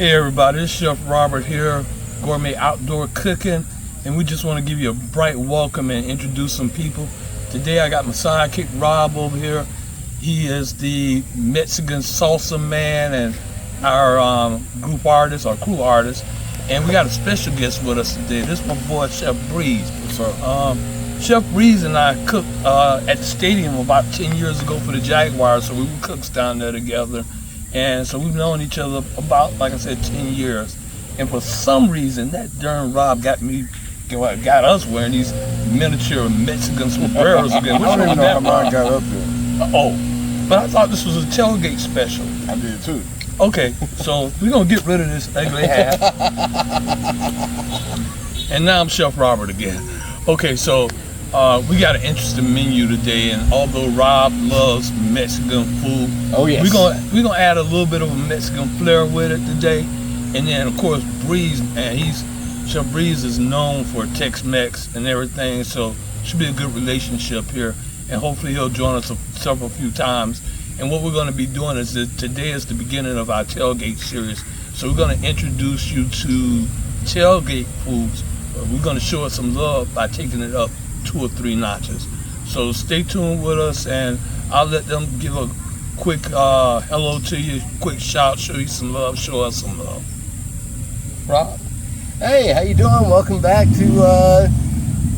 Hey everybody, it's Chef Robert here, Gourmet Outdoor Cooking, and we just want to give you a bright welcome and introduce some people. Today I got my sidekick Rob over here. He is the Mexican salsa man and our group artist, our crew artist, and we got a special guest with us today. This is my boy Chef Breeze. What's up? Chef Breeze and I cooked at the stadium about 10 years ago for the Jaguars, so we were cooks down there together. And so we've known each other about, like I said, 10 years. And for some reason, that darn Rob got us wearing these miniature Mexican sombreros again. I don't even know how mine got up there. Oh, but I thought this was a tailgate special. I did too. Okay, so we're going to get rid of this ugly hat. And now I'm Chef Robert again. Okay, so we got an interesting menu today, and although Rob loves Mexican food, oh yes, we're gonna add a little bit of a Mexican flair with it today. And then of course Breeze, man, Chef Breeze is known for Tex-Mex and everything, so should be a good relationship here. And hopefully he'll join us several few times. And what we're gonna be doing is that today is the beginning of our tailgate series. So we're gonna introduce you to tailgate foods. We're gonna show it some love by taking it up 2 or 3 notches. So stay tuned with us, and I'll let them give a quick hello to you, quick shout, show you some love, show us some love. Rob? Hey, how you doing? Welcome back to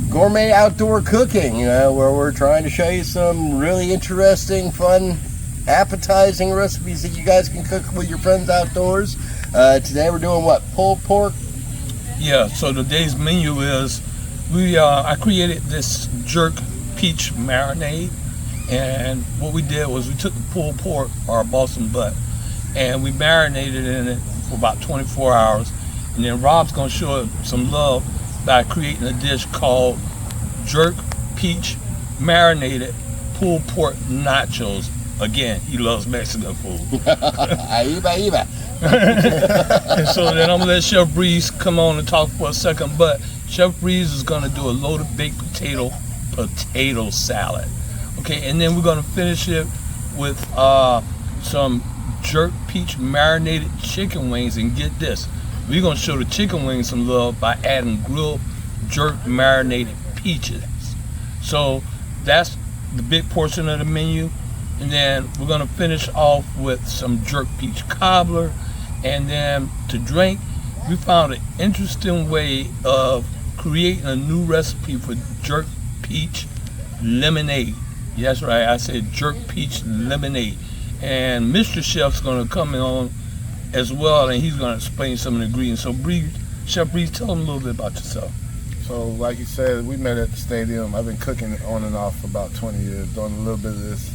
Gourmet Outdoor Cooking, where we're trying to show you some really interesting, fun, appetizing recipes that you guys can cook with your friends outdoors. Today we're doing what? Pulled pork? Yeah, so today's menu is I created this jerk peach marinade, and what we did was we took the pulled pork, or Boston butt, and we marinated in it for about 24 hours. And then Rob's gonna show some love by creating a dish called jerk peach marinated pulled pork nachos. Again, he loves Mexican food. Iba. And so then I'm gonna let Chef Breeze come on and talk for a second, but Chef Breeze is gonna do a loaded baked potato salad. Okay, and then we're gonna finish it with some jerk peach marinated chicken wings. And get this, we're gonna show the chicken wings some love by adding grilled jerk marinated peaches. So that's the big portion of the menu. And then we're gonna finish off with some jerk peach cobbler. And then to drink, we found an interesting way of creating a new recipe for jerk peach lemonade. Yes, right, I said jerk peach lemonade. And Mr. Chef's gonna come on as well, and he's gonna explain some of the ingredients. So Chef Breeze, tell them a little bit about yourself. So like you said, we met at the stadium. I've been cooking on and off for about 20 years, doing a little bit of this.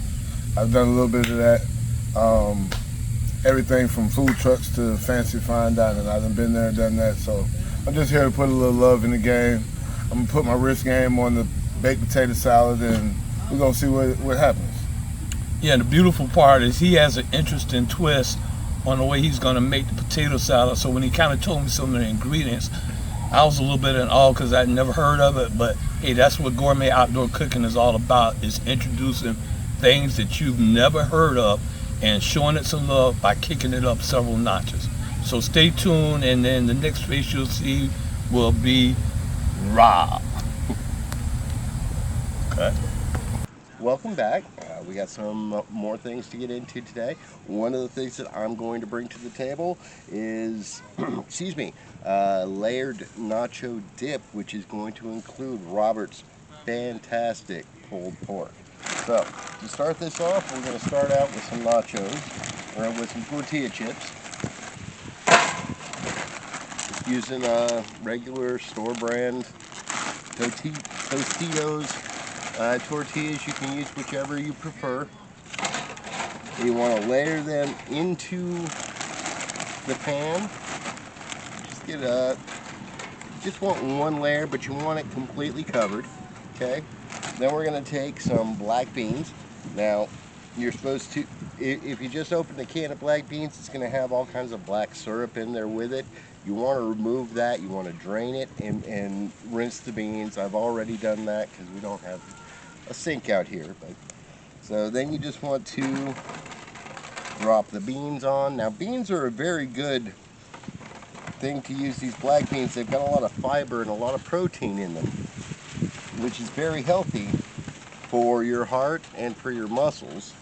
I've done a little bit of that. Everything from food trucks to fancy fine dining. I've been there and done that. So I'm just here to put a little love in the game. I'm gonna put my wrist game on the baked potato salad, and we're gonna see what happens. Yeah, the beautiful part is he has an interesting twist on the way he's gonna make the potato salad. So when he kind of told me some of the ingredients, I was a little bit in awe because I'd never heard of it. But hey, that's what gourmet outdoor cooking is all about, is introducing things that you've never heard of and showing it some love by kicking it up several notches. So stay tuned, and then the next face you'll see will be Rob. Okay. Welcome back. We got some more things to get into today. One of the things that I'm going to bring to the table is, excuse me, layered nacho dip, which is going to include Robert's fantastic pulled pork. So, to start this off, we're going to start out with some nachos, or with some tortilla chips. Just using regular store brand Tostitos tortillas. You can use whichever you prefer. You want to layer them into the pan. Just want one layer, but you want it completely covered. Okay. Then we're going to take some black beans. Now, you're supposed to, if you just open a can of black beans, it's going to have all kinds of black syrup in there with it. You want to remove that. You want to drain it and rinse the beans. I've already done that because we don't have a sink out here. So then you just want to drop the beans on. Now, beans are a very good thing to use these black beans. They've got a lot of fiber and a lot of protein in them, which is very healthy for your heart and for your muscles.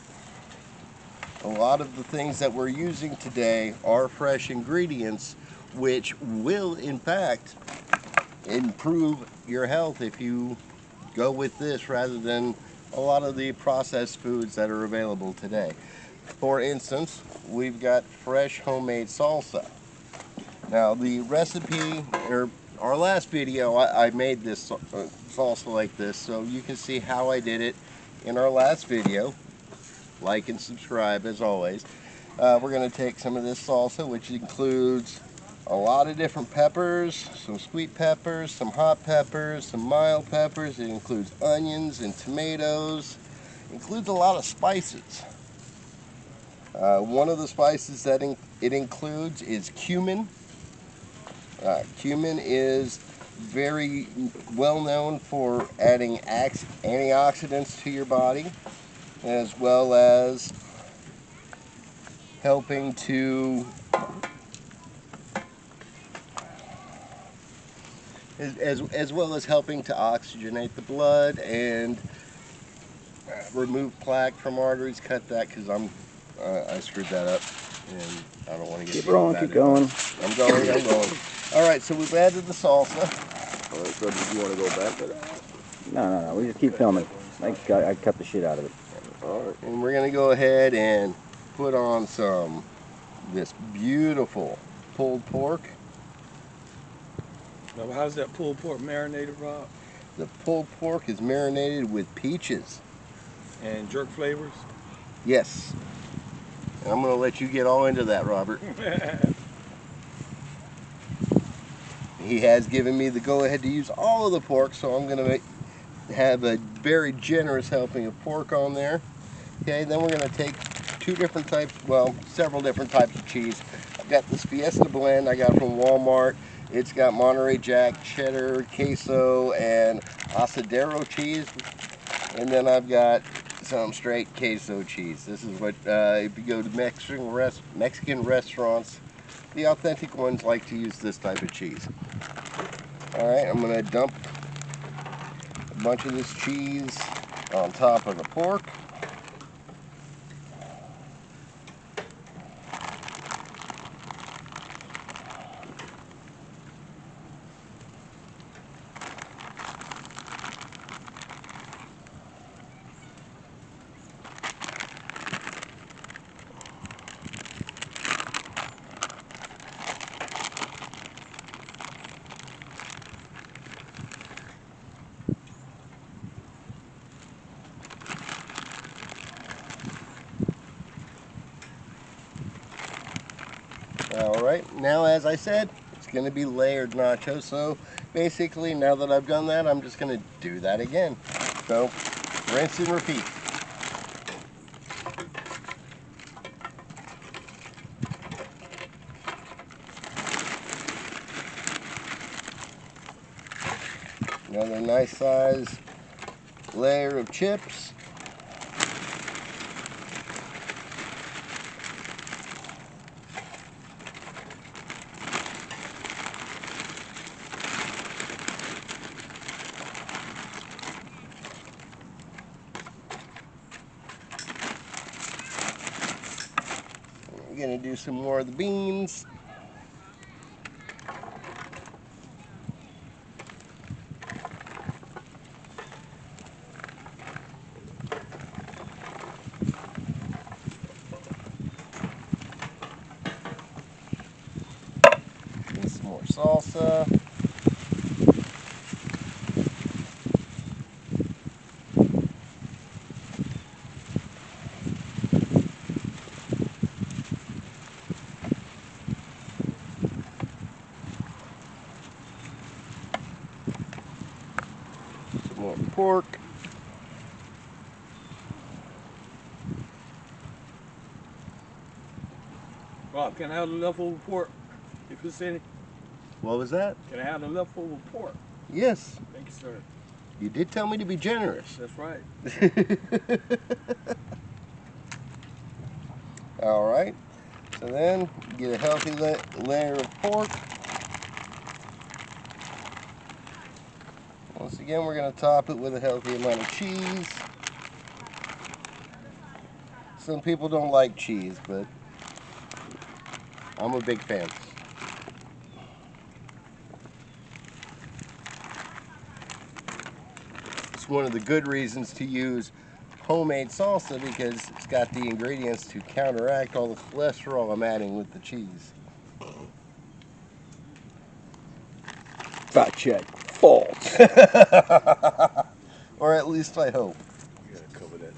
A lot of the things that we're using today are fresh ingredients, which will in fact improve your health if you go with this rather than a lot of the processed foods that are available today. For instance, we've got fresh homemade salsa. Now the recipe, or our last video, I made this salsa like this, so you can see how I did it in our last video. Like and subscribe as always. We're going to take some of this salsa, which includes a lot of different peppers, some sweet peppers, some hot peppers, some mild peppers. It includes onions and tomatoes. It includes a lot of spices. One of the spices that it includes is cumin. Cumin is very well known for adding antioxidants to your body, as well as helping to as well as helping to oxygenate the blood and remove plaque from arteries. Cut that because I screwed that up and I don't want to get keep rolling, keep going. I'm going. All right, so we've added the salsa. All right, so do you want to go back to that? No. We just keep filming. I cut the shit out of it. All right, and we're gonna go ahead and put on this beautiful pulled pork. Now, how's that pulled pork marinated, Rob? The pulled pork is marinated with peaches. And jerk flavors? Yes. And I'm gonna let you get all into that, Robert. He has given me the go-ahead to use all of the pork, so I'm gonna have a very generous helping of pork on there. Okay, then we're going to take several different types of cheese. I've got this Fiesta blend I got from Walmart. It's got Monterey Jack, cheddar, queso, and asadero cheese. And then I've got some straight queso cheese. This is what, if you go to Mexican restaurants, the authentic ones like to use this type of cheese. Alright, I'm going to dump a bunch of this cheese on top of the pork. Alright, now as I said, it's going to be layered nachos. So basically, now that I've done that, I'm just going to do that again. So, rinse and repeat. Another nice size layer of chips. We're going to do some more of the beans. And some more salsa. More pork. Rob, can I have the leftover pork, if it's any? What was that? Can I have the leftover pork? Yes. Thank you, sir. You did tell me to be generous. That's right. All right. So then get a healthy layer of pork. Once again, we're going to top it with a healthy amount of cheese. Some people don't like cheese, but I'm a big fan. It's one of the good reasons to use homemade salsa, because it's got the ingredients to counteract all the cholesterol I'm adding with the cheese. Fact check. False. Or at least I hope. You gotta cover that.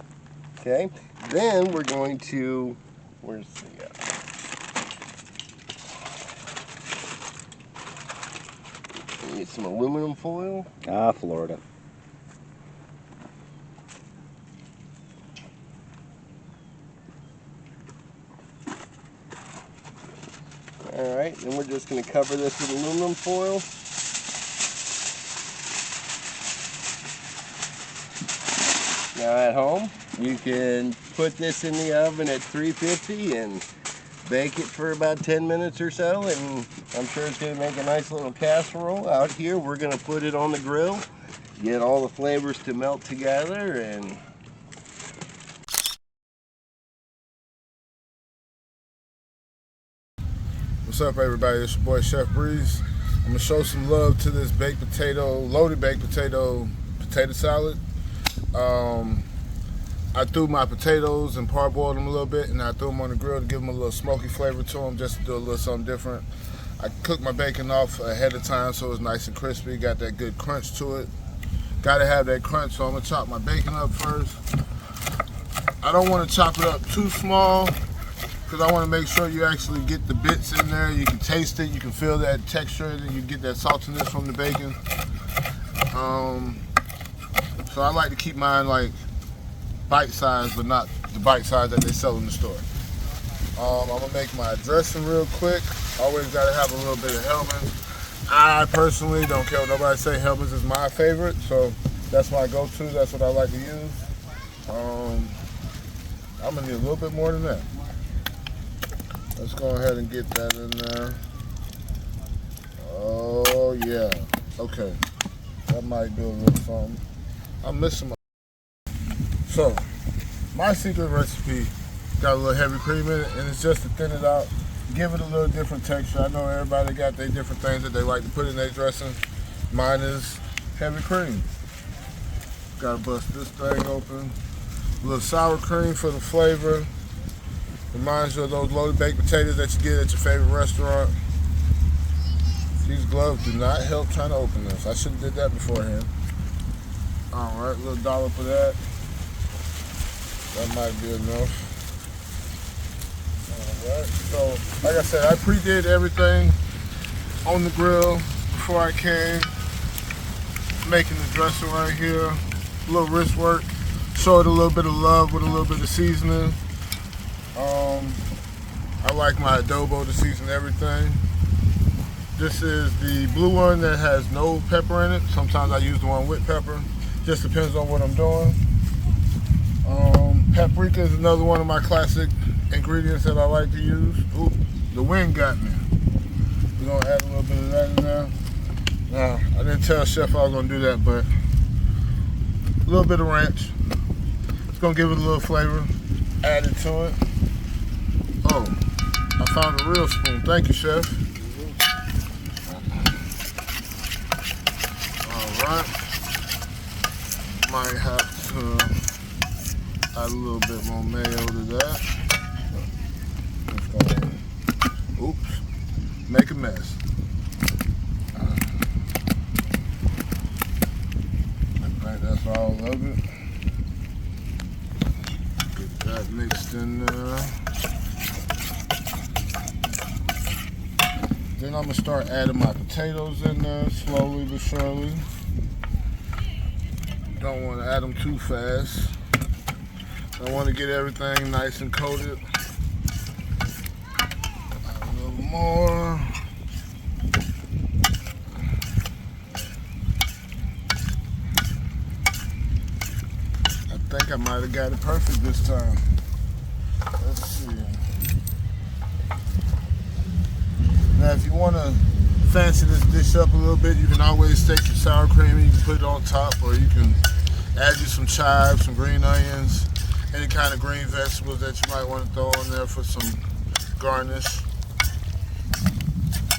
Okay, then we're going to, where's the, need some aluminum foil. Ah, Florida. Alright, then we're just going to cover this with aluminum foil. Now at home, you can put this in the oven at 350 and bake it for about 10 minutes or so, and I'm sure it's going to make a nice little casserole. Out here, we're going to put it on the grill, get all the flavors to melt together, and What's up, everybody? It's your boy Chef Breeze. I'm gonna show some love to this baked potato, loaded baked potato salad. I threw my potatoes and parboiled them a little bit, and I threw them on the grill to give them a little smoky flavor to them, just to do a little something different. I cooked my bacon off ahead of time so it's nice and crispy, got that good crunch to it. Gotta have that crunch, so I'm gonna chop my bacon up first. I don't wanna chop it up too small, because I want to make sure you actually get the bits in there. You can taste it, you can feel that texture, and you get that saltiness from the bacon. So I like to keep mine like bite size, but not the bite size that they sell in the store. I'm gonna make my dressing real quick. Always gotta have a little bit of Hellmann's. I personally don't care what nobody say. Hellmann's is my favorite, so that's my go-to. That's what I like to use. I'm gonna need a little bit more than that. Let's go ahead and get that in there. Oh yeah, okay. That might do a little something. I'm missing my... So, my secret recipe got a little heavy cream in it, and it's just to thin it out, give it a little different texture. I know everybody got their different things that they like to put in their dressing. Mine is heavy cream. Gotta bust this thing open. A little sour cream for the flavor. Reminds you of those loaded baked potatoes that you get at your favorite restaurant. These gloves do not help trying to open this. I should have did that beforehand. Alright, a little dollop of that. That might be enough. Alright, so like I said, I pre-did everything on the grill before I came. Making the dressing right here. A little wrist work. Show it a little bit of love with a little bit of seasoning. I like my adobo to season everything. This is the blue one that has no pepper in it. Sometimes I use the one with pepper. Just depends on what I'm doing. Paprika is another one of my classic ingredients that I like to use. Ooh, the wind got me. We're gonna add a little bit of that in there. Now, I didn't tell Chef I was gonna do that, but a little bit of ranch. It's gonna give it a little flavor. Add it to it. Oh, I found a real spoon. Thank you, Chef. Alright. Might have to add a little bit more mayo to that. It's gonna, oops, make a mess. I think that's all of it. Get that mixed in there. Then I'm gonna start adding my potatoes in there slowly but surely. Don't want to add them too fast. I want to get everything nice and coated. Add a little more. I think I might have got it perfect this time. Let's see. Now, if you want to fancy this dish up a little bit, you can always take your sour cream and you can put it on top, or you can add you some chives, some green onions, any kind of green vegetables that you might want to throw in there for some garnish.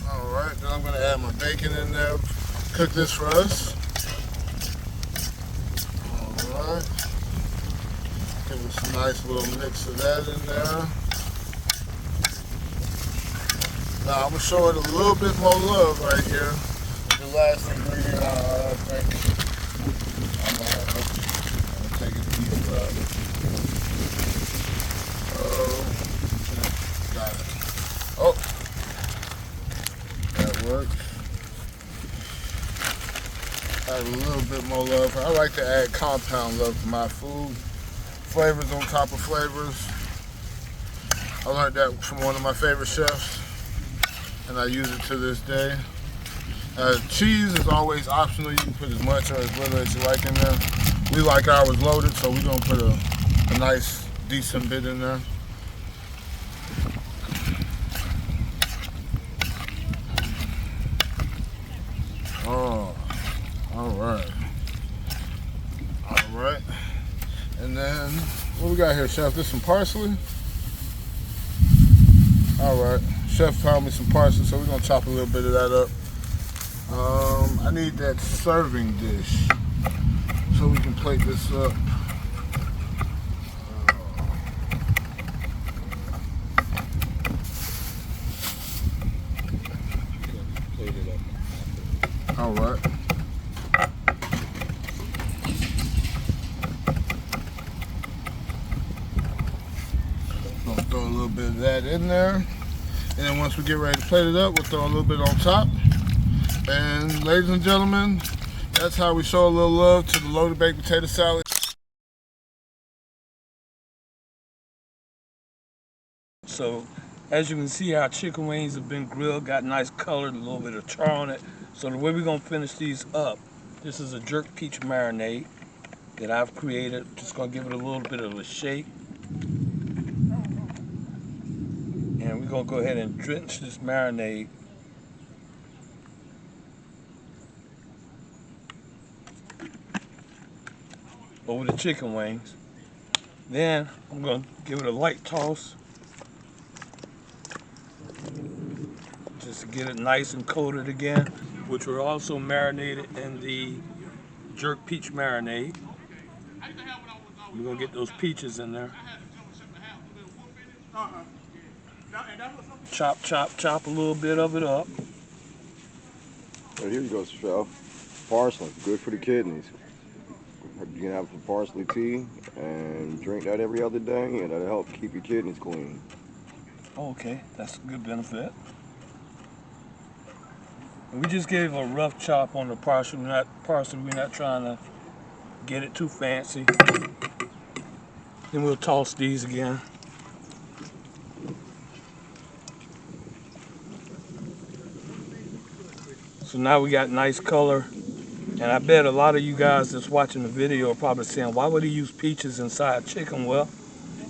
Alright, then I'm going to add my bacon in there, cook this for us. Alright, give us a nice little mix of that in there. Now I'm going to show it a little bit more love right here. The last ingredient I think I'm going to take a piece of. Got it. Oh, that works. Add a little bit more love. I like to add compound love to my food. Flavors on top of flavors. I learned that from one of my favorite chefs, and I use it to this day. Cheese is always optional. You can put as much or as little as you like in there. We like ours loaded, so we're gonna put a nice, decent bit in there. Oh, all right. All right. And then, what we got here, Chef? This some parsley? All right. Chef found me some parsley, so we're gonna chop a little bit of that up. I need that serving dish so we can plate this up. All right. Gonna throw a little bit of that in there. And then once we get ready to plate it up, we'll throw a little bit on top. And ladies and gentlemen, that's how we show a little love to the loaded baked potato salad. So, as you can see, our chicken wings have been grilled, got nice color, a little bit of char on it. So the way we're gonna finish these up, this is a jerk peach marinade that I've created. Just gonna give it a little bit of a shake. And we're gonna go ahead and drench this marinade over the chicken wings. Then I'm gonna give it a light toss just to get it nice and coated again, which were also marinated in the jerk peach marinade. We're gonna get those peaches in there. Chop, chop, chop a little bit of it up. Right, here you go, Chef. Parsley, good for the kidneys. You can have some parsley tea and drink that every other day, and that'll help keep your kidneys clean. Okay, that's a good benefit. And we just gave a rough chop on the parsley. We're not trying to get it too fancy. Then we'll toss these again. So now we got nice color. And I bet a lot of you guys that's watching the video are probably saying, why would he use peaches inside chicken? Well,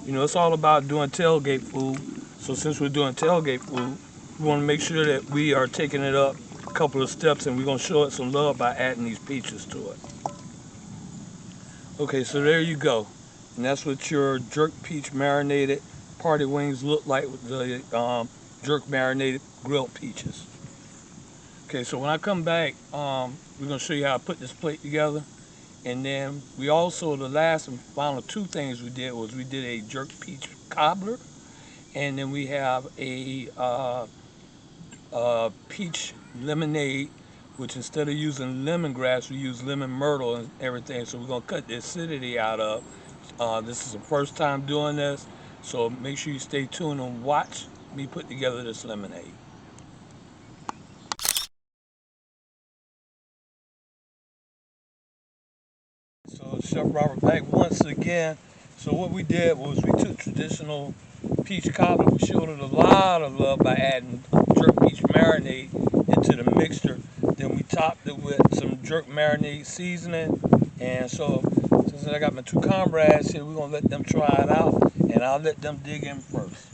you know, it's all about doing tailgate food. So since we're doing tailgate food, we want to make sure that we are taking it up a couple of steps, and we're going to show it some love by adding these peaches to it. Okay, so there you go. And that's what your jerk peach marinated party wings look like with the jerk marinated grilled peaches. Okay, so when I come back, we're gonna show you how I put this plate together. And then we also, the last and final two things we did was we did a jerk peach cobbler. And then we have a peach lemonade, which instead of using lemongrass, we use lemon myrtle and everything. So we're gonna cut the acidity out of. This is the first time doing this, so make sure you stay tuned and watch me put together this lemonade. So Chef Robert back once again. So what we did was we took traditional peach cobbler. We showed it a lot of love by adding jerk peach marinade into the mixture. Then we topped it with some jerk marinade seasoning. And so since I got my two comrades here, we're gonna let them try it out, and I'll let them dig in first.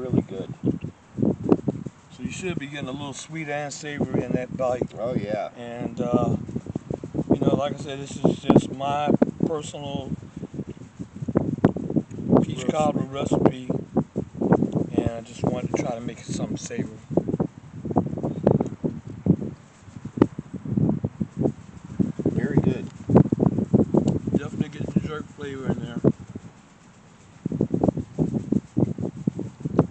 really good. So you should be getting a little sweet and savory in that bite. Oh yeah. And you know, like I said, this is just my personal peach cobbler recipe, and I just wanted to try to make it something savory. Very good. Definitely get the jerk flavor in there.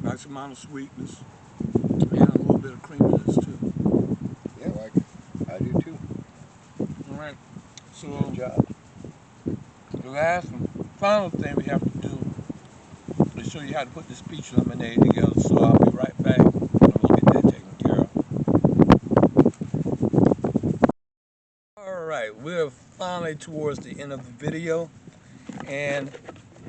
Nice amount of sweetness and a little bit of creaminess too. Yeah, like I do too. All right. So Good job. the last and final thing we have to do is show you how to put this peach lemonade together. So I'll be right back and we'll get that taken care of. All right, we're finally towards the end of the video, and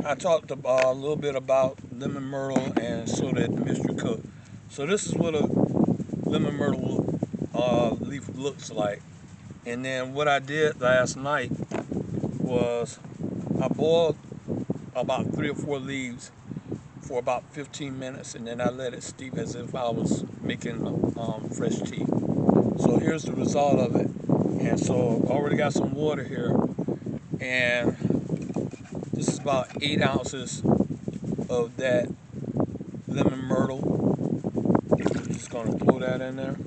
I talked about a little bit about lemon myrtle and so that mystery cook. So this is what a lemon myrtle leaf looks like. And then what I did last night was I boiled about 3 or 4 leaves for about 15 minutes, and then I let it steep as if I was making fresh tea. So here's the result of it. And so I already got some water here, and this is about 8 ounces of that lemon myrtle. I'm just going to throw that in there.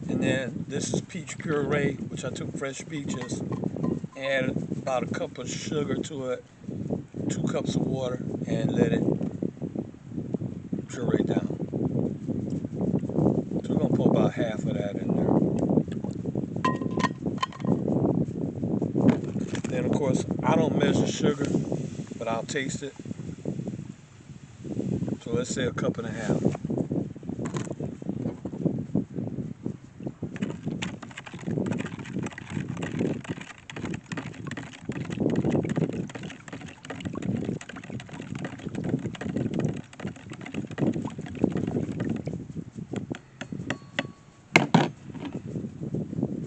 And then this is peach puree, which I took fresh peaches, added about a cup of sugar to it, 2 cups of water, and let it puree down. So we're going to put about half of that in there. Then of course, I don't measure sugar, but I'll taste it. So let's say a cup and a half.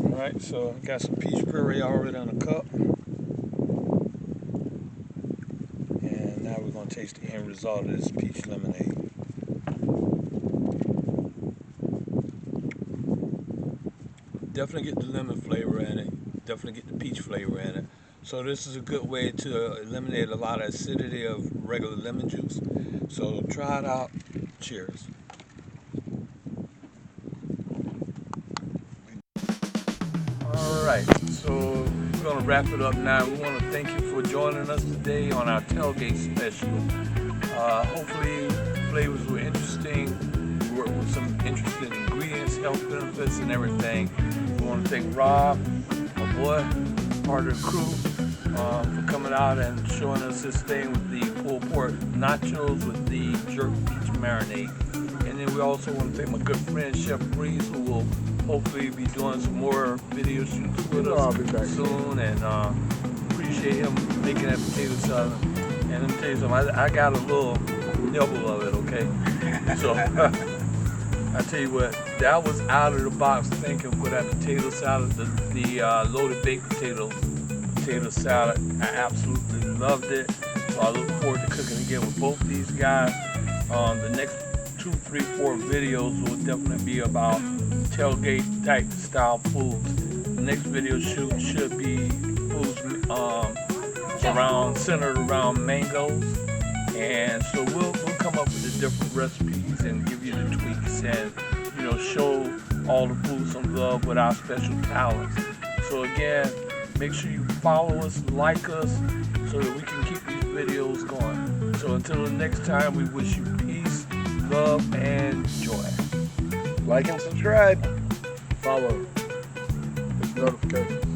Alright, so I got some peach puree already in a cup. And now we're going to taste the end result of this peach lemonade. Definitely get the lemon flavor in it. Definitely get the peach flavor in it. So this is a good way to eliminate a lot of acidity of regular lemon juice. So try it out. Cheers. Alright, so we're going to wrap it up now. We want to thank you for joining us today on our tailgate special. Hopefully flavors were interesting. We worked with some interesting ingredients, health benefits, and everything. We want to thank Rob, my boy, part of the crew, for coming out and showing us this thing with the pulled pork nachos with the jerk peach marinade. And then we also want to thank my good friend Chef Breeze, who will hopefully be doing some more video shoots with us soon, and appreciate him making that potato salad. And let me tell you something, I got a little nibble of it, okay? So I tell you what, that was out of the box thinking for that potato salad, the loaded baked potato salad. I absolutely loved it. So I look forward to cooking again with both these guys. The next 2, 3, 4 videos will definitely be about tailgate type style foods. The next video shoot should be foods centered around mangoes, and so we'll come up with the different recipes and give you the tweaks, and show all the foods some love with our special talents. So again, make sure you follow us, like us, so that we can keep these videos going. So until the next time, we wish you peace, love, and joy. Like and subscribe. Follow. Hit notifications.